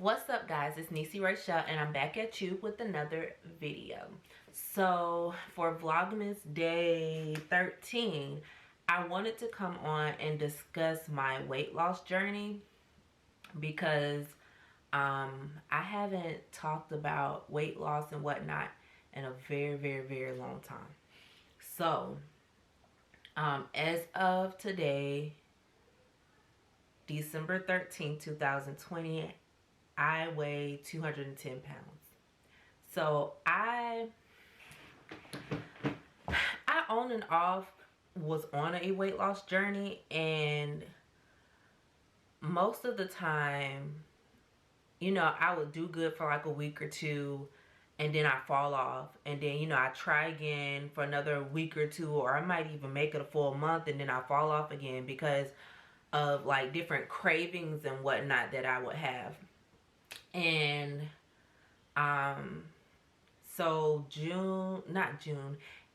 What's up, guys? It's NEESYRAYCHELLE and I'm back at you with another video. So for Vlogmas day 13, I wanted to come on and discuss my weight loss journey because I haven't talked about weight loss and whatnot in a very long time. So as of today, December 13th, 2020, I weigh 210 pounds. So I on and off was on a weight loss journey, and most of the time, you know, I would do good for like a week or two and then I fall off, and then, you know, I try again for another week or two, or I might even make it a full month and then I fall off again because of like different cravings and whatnot that I would have. And so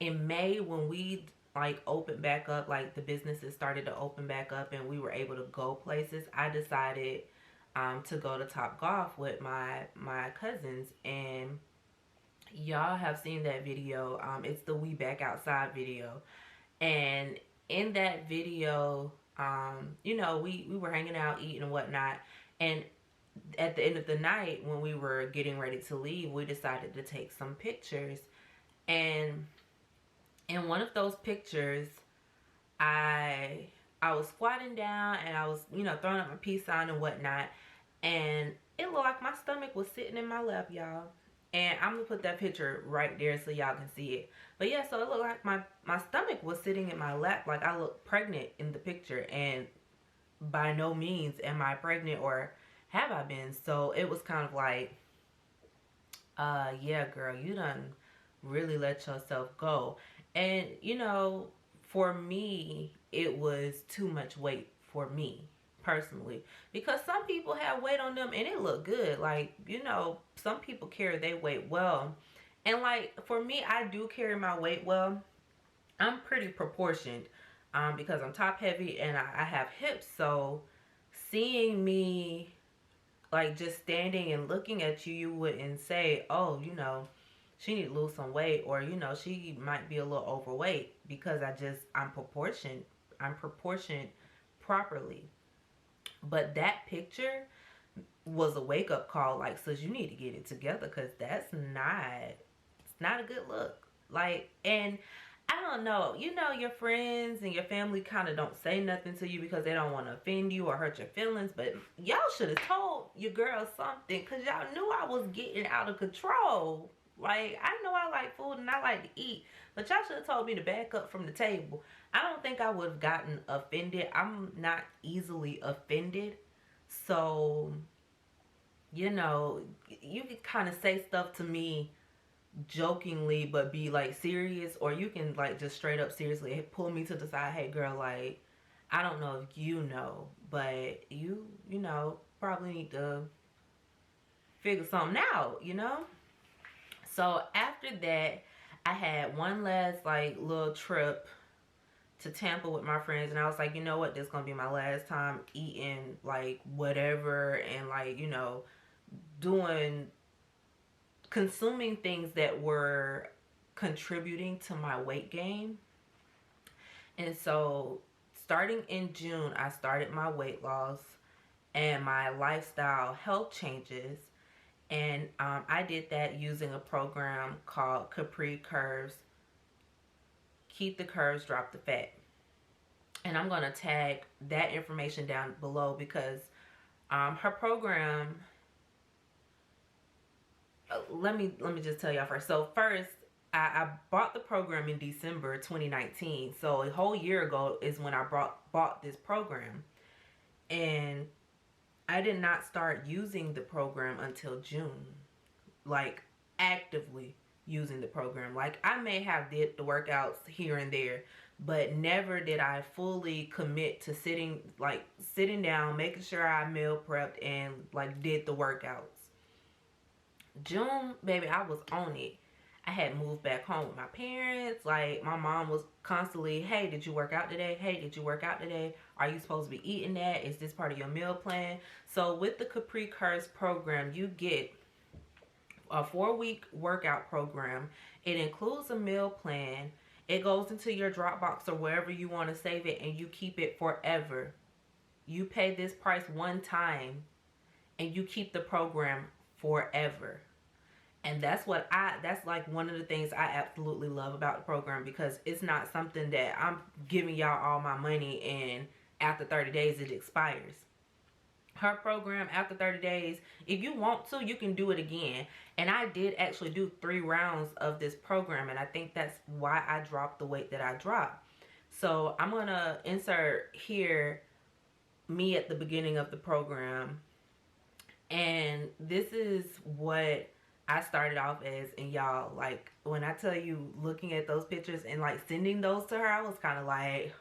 in May, when we like opened back up, like the businesses started to open back up and we were able to go places, I decided to go to Top Golf with my cousins. And y'all have seen that video. It's the We Back Outside video, and in that video, you know, we were hanging out, eating and whatnot, and at the end of the night, when we were getting ready to leave, we decided to take some pictures. And in one of those pictures, I was squatting down and I was, you know, throwing up my peace sign and whatnot, and it looked like my stomach was sitting in my lap, y'all. And I'm gonna put that picture right there so y'all can see it. But yeah, so it looked like my stomach was sitting in my lap, like I looked pregnant in the picture, and by no means am I pregnant or have I been. So it was kind of like, yeah, girl, you done really let yourself go. And you know, for me, it was too much weight for me personally, because some people have weight on them and it look good. Like, you know, some people carry their weight well, and like for me, I do carry my weight well. I'm pretty proportioned because I'm top heavy and I have hips. So seeing me like just standing and looking at you, you wouldn't say, oh, you know, she need to lose some weight, or, you know, she might be a little overweight, because I'm proportioned properly. But that picture was a wake-up call, like, sis, you need to get it together, because it's not a good look. Like, and I don't know, you know, your friends and your family kind of don't say nothing to you because they don't want to offend you or hurt your feelings. But y'all should have told your girl something, because y'all knew I was getting out of control. Like, I know I like food and I like to eat, but y'all should have told me to back up from the table. I don't think I would have gotten offended. I'm not easily offended. So, you know, you can kind of say stuff to me jokingly but be like serious, or you can like just straight up seriously pull me to the side. Hey girl, like, I don't know if you know, but you know, probably need to figure something out, you know. So after that, I had one last like little trip to Tampa with my friends, and I was like, you know what, this is gonna be my last time eating like whatever, and like, you know, consuming things that were contributing to my weight gain. And so starting in June, I started my weight loss and my lifestyle health changes. And I did that using a program called Capri Curves. Keep the curves, drop the fat. And I'm going to tag that information down below, because her program, let me just tell y'all first. So first, I bought the program in December 2019. So a whole year ago is when I bought this program. And I did not start using the program until June. Like, actively using the program. Like, I may have did the workouts here and there, but never did I fully commit to sitting down, making sure I meal prepped and like did the workouts. June, baby, I was on it. I had moved back home with my parents. Like, my mom was constantly, hey, did you work out today? Hey, did you work out today? Are you supposed to be eating that? Is this part of your meal plan? So with the Capri Curse program, you get a 4-week workout program. It includes a meal plan. It goes into your Dropbox or wherever you want to save it, and you keep it forever. You pay this price one time and you keep the program forever. And that's like one of the things I absolutely love about the program, because it's not something that I'm giving y'all all my money and after 30 days it expires. Her program, after 30 days, if you want to, you can do it again. And I did actually do 3 rounds of this program, and I think that's why I dropped the weight that I dropped. So I'm gonna insert here me at the beginning of the program, and this is what I started off as. And y'all, like, when I tell you, looking at those pictures and like sending those to her, I was kind of like,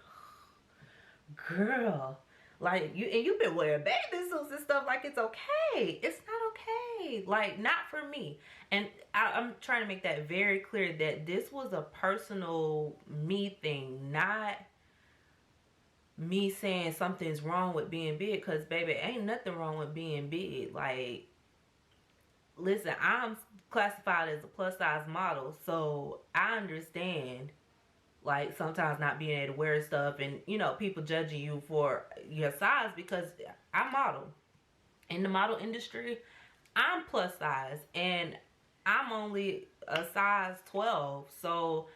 girl, like, you've been wearing bathing suits and stuff, like, it's okay. It's not okay. Like, not for me. And I'm trying to make that very clear, that this was a personal me thing, not me saying something's wrong with being big, because baby, ain't nothing wrong with being big. Like, listen, I'm classified as a plus size model, so I understand, like, sometimes not being able to wear stuff and, you know, people judging you for your size, because I model. In the model industry, I'm plus size and I'm only a size 12, so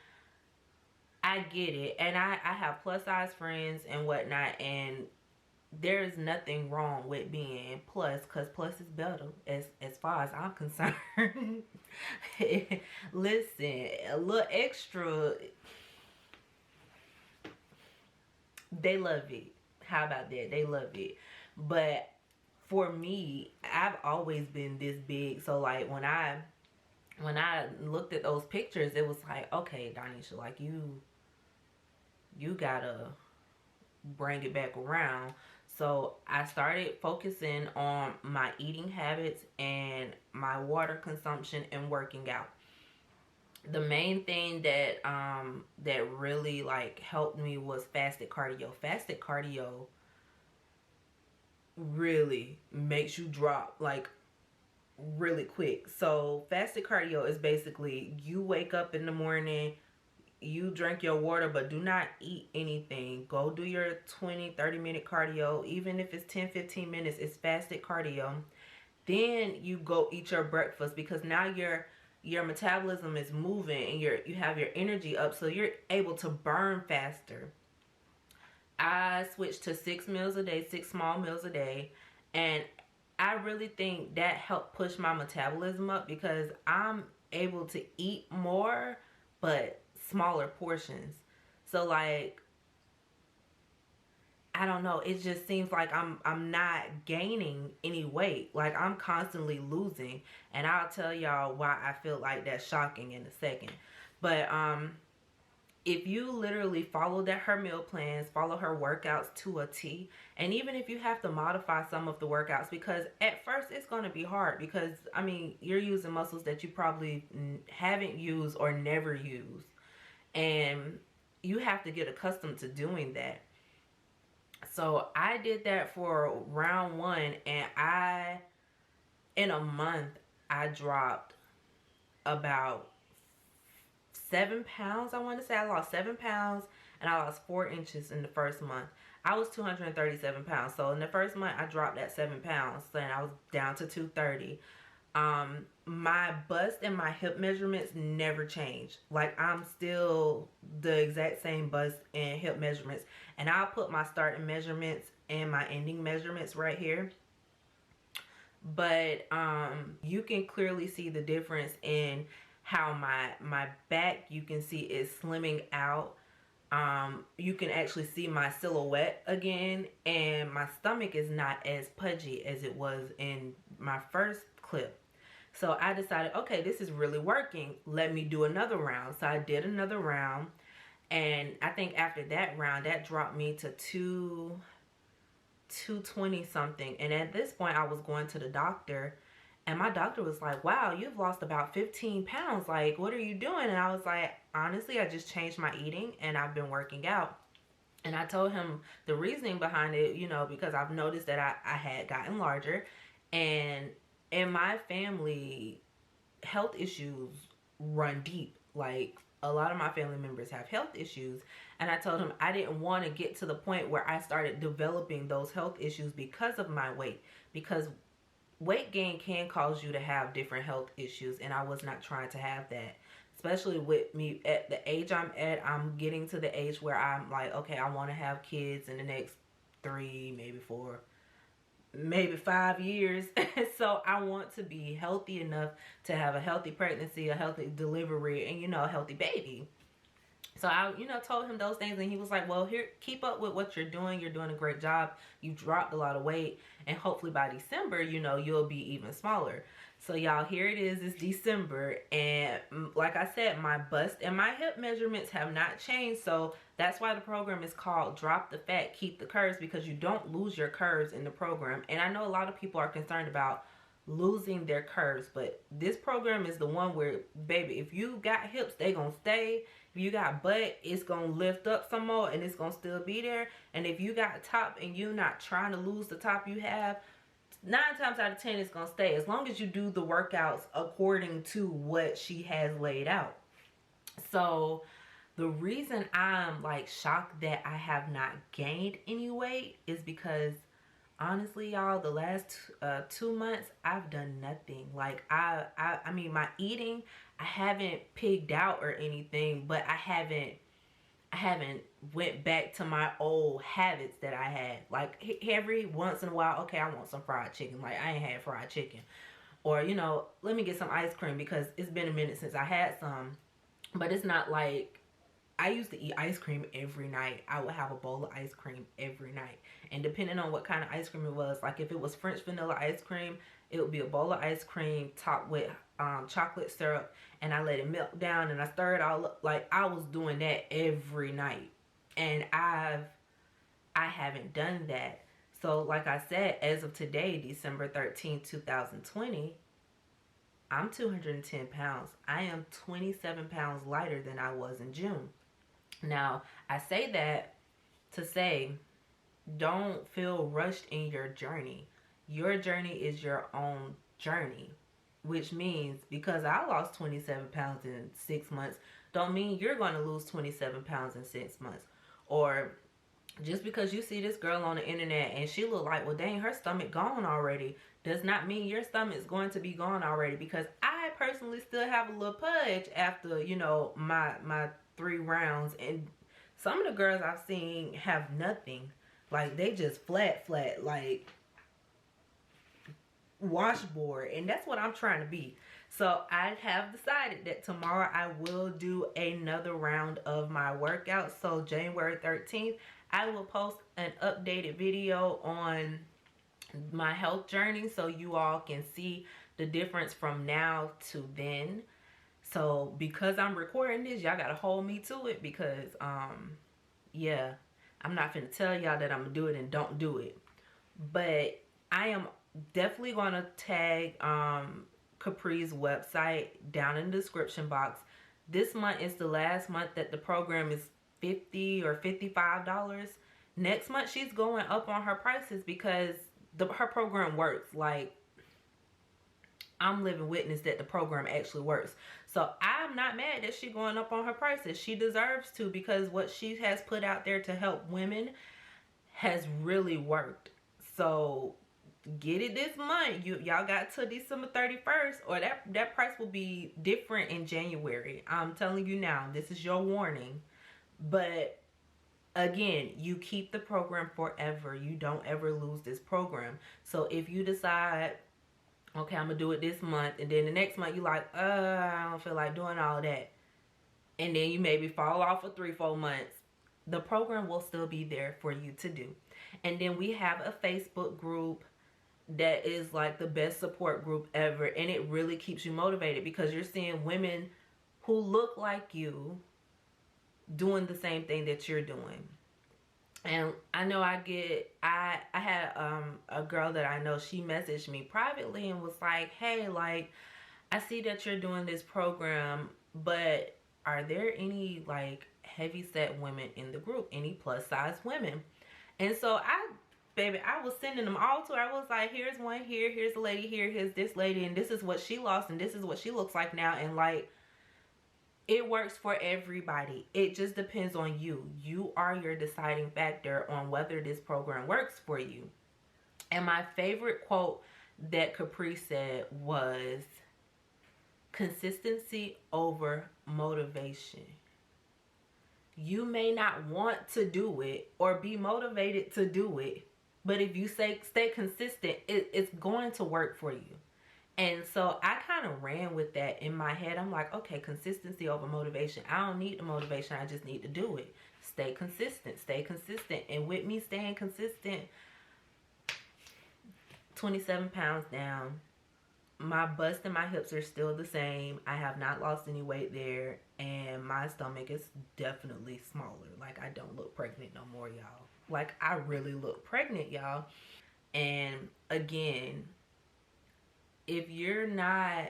I get it. And I have plus size friends and whatnot, and there's nothing wrong with being plus, because plus is better as far as I'm concerned. Listen, a little extra, they love it. How about that? They love it. But for me, I've always been this big, so like when I looked at those pictures, it was like, okay, Donisha, like, you gotta bring it back around. So I started focusing on my eating habits and my water consumption and working out. The main thing that that really like helped me was fasted cardio. Fasted cardio really makes you drop like really quick. So fasted cardio is basically, you wake up in the morning, you drink your water, but do not eat anything. Go do your 20-30 minute cardio. Even if it's 10-15 minutes, it's fasted cardio. Then you go eat your breakfast, because now your metabolism is moving and you have your energy up, so you're able to burn faster. I switched to 6 meals a day, 6 small meals a day, and I really think that helped push my metabolism up, because I'm able to eat more but smaller portions. So like, I don't know, it just seems like I'm not gaining any weight. Like, I'm constantly losing, and I'll tell y'all why I feel like that's shocking in a second. But if you literally follow her meal plans, follow her workouts to a T, and even if you have to modify some of the workouts, because at first it's going to be hard, because I mean, you're using muscles that you probably haven't used or never used, and you have to get accustomed to doing that. So I did that for round 1, and in a month, I dropped about 7 pounds. I want to say I lost 7 pounds, and I lost 4 inches in the first month. I was 237 pounds. So in the first month, I dropped that 7 pounds, and I was down to 230. My bust and my hip measurements never changed. Like, I'm still the exact same bust and hip measurements, and I'll put my starting measurements and my ending measurements right here. But you can clearly see the difference in how my back, you can see, is slimming out. You can actually see my silhouette again, and my stomach is not as pudgy as it was in my first clip. So I decided, okay, this is really working. Let me do another round. So I did another round, and I think after that round, that dropped me to 220 something. And at this point, I was going to the doctor, And my doctor was like, wow, you've lost about 15 pounds. Like, what are you doing? And I was like, honestly, I just changed my eating and I've been working out. And I told him the reasoning behind it, you know, because I've noticed that I had gotten larger. And in my family, health issues run deep. Like, a lot of my family members have health issues. And I told him I didn't want to get to the point where I started developing those health issues because of my weight. Because weight gain can cause you to have different health issues, and I was not trying to have that. Especially with me at the age I'm at, I'm getting to the age where I'm like, okay, I want to have kids in the next 3, maybe 4, maybe 5 years. So I want to be healthy enough to have a healthy pregnancy, a healthy delivery, and, you know, a healthy baby. So I, you know, told him those things, and he was like, well, here, keep up with what you're doing. You're doing a great job. You dropped a lot of weight, and hopefully by December, you know, you'll be even smaller. So y'all, here it is. It's December, and like I said, my bust and my hip measurements have not changed. So that's why the program is called Drop the Fat, Keep the Curves, because you don't lose your curves in the program. And I know a lot of people are concerned about losing their curves, but this program is the one where, baby, if you got hips, they gonna stay. If you got butt, it's gonna lift up some more and it's gonna still be there. And if you got a top and you're not trying to lose the top you have, 9 times out of 10 it's gonna stay, as long as you do the workouts according to what she has laid out. So the reason I'm like shocked that I have not gained any weight is because, honestly, y'all, the last 2 months I've done nothing. Like, I mean, my eating, I haven't pigged out or anything, but I haven't went back to my old habits that I had. Like, every once in a while, okay, I want some fried chicken. Like, I ain't had fried chicken. Or, you know, let me get some ice cream because it's been a minute since I had some. But it's not like, I used to eat ice cream every night. I would have a bowl of ice cream every night. And depending on what kind of ice cream it was, like if it was French vanilla ice cream, it would be a bowl of ice cream topped with chocolate syrup, and I let it melt down and I stir it all up. Like, I was doing that every night, and I haven't done that. So like I said, as of today, December 13th, 2020, I'm 210 pounds. I am 27 pounds lighter than I was in June. Now, I say that to say, don't feel rushed in your journey. Your journey is your own journey, which means because I lost 27 pounds in 6 months, don't mean you're going to lose 27 pounds in 6 months. Or just because you see this girl on the internet and she look like, well, dang, her stomach gone already, does not mean your stomach's going to be gone already. Because I personally still have a little pudge after, you know, my 3 rounds. And some of the girls I've seen have nothing. Like, they just flat, like washboard. And that's what I'm trying to be. So I have decided that tomorrow I will do another round of my workout. So January 13th, I will post an updated video on my health journey so you all can see the difference from now to then. So because I'm recording this, y'all gotta hold me to it, because yeah, I'm not finna tell y'all that I'm gonna do it and don't do it. But I am definitely gonna tag Capri's website down in the description box. This month is the last month that the program is $50 or $55. Next month she's going up on her prices because her program works. Like, I'm living witness that the program actually works. So I'm not mad that she's going up on her prices. She deserves to, because what she has put out there to help women has really worked. So get it this month. Y'all got till December 31st, or that price will be different in January. I'm telling you now, this is your warning. But again, you keep the program forever. You don't ever lose this program. So if you decide, okay, I'm gonna do it this month, and then the next month you like, I don't feel like doing all that, and then you maybe fall off for 3-4 months, the program will still be there for you to do. And then we have a Facebook group that is like the best support group ever, and it really keeps you motivated because you're seeing women who look like you doing the same thing that you're doing. And I know I had a girl that I know, she messaged me privately and was like, hey, like, I see that you're doing this program, but are there any like heavy set women in the group, any plus size women? And so I was sending them all to her. I was like, here's one here, here's a lady here, here's this lady, and this is what she lost, and this is what she looks like now. And like, it works for everybody. It just depends on you. You are your deciding factor on whether this program works for you. And my favorite quote that Capri said was, consistency over motivation. You may not want to do it or be motivated to do it, but if you stay consistent, it's going to work for you. And so I kind of ran with that in my head. I'm like, okay, consistency over motivation. I don't need the motivation. I just need to do it. Stay consistent. Stay consistent. And with me staying consistent, 27 pounds down. My bust and my hips are still the same. I have not lost any weight there. And my stomach is definitely smaller. Like, I don't look pregnant no more, y'all. Like, I really look pregnant, y'all. And again, if you're not,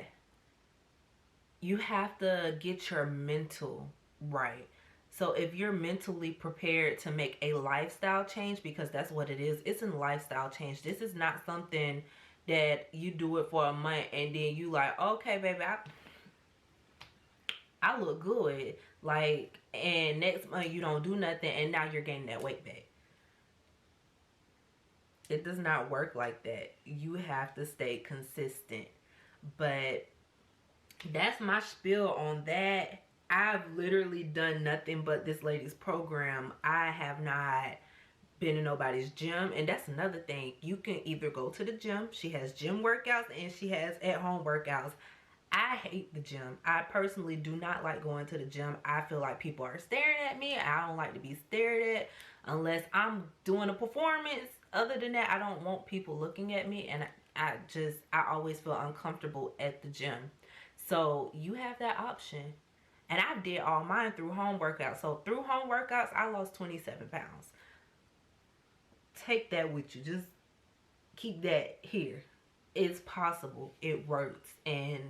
you have to get your mental right. So if you're mentally prepared to make a lifestyle change, because that's what it is, it's a lifestyle change. This is not something that you do it for a month and then you like, okay, baby, I look good. Like, and next month you don't do nothing and now you're gaining that weight back. It does not work like that. You have to stay consistent. But that's my spiel on that. I've literally done nothing but this lady's program. I have not been in nobody's gym. And that's another thing. You can either go to the gym. She has gym workouts and she has at-home workouts. I hate the gym. I personally do not like going to the gym. I feel like people are staring at me. I don't like to be stared at unless I'm doing a performance. Other than that, I don't want people looking at me, and I always feel uncomfortable at the gym. So you have that option. And I did all mine through home workouts. So through home workouts, I lost 27 pounds. Take that with you. Just keep that here. It's possible. It works. And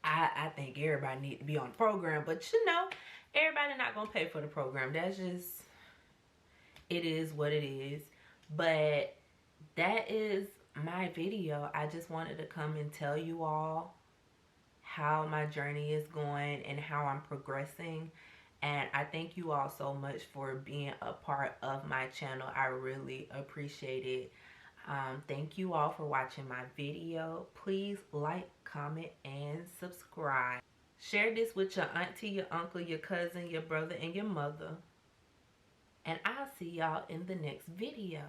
I think everybody need to be on the program. But you know, everybody not going to pay for the program. That's just, it is what it is. But that is my video. I just wanted to come and tell you all how my journey is going and how I'm progressing. And I thank you all so much for being a part of my channel. I really appreciate it. Thank you all for watching my video. Please like, comment, and subscribe. Share this with your auntie, your uncle, your cousin, your brother, and your mother. And I'll see y'all in the next video.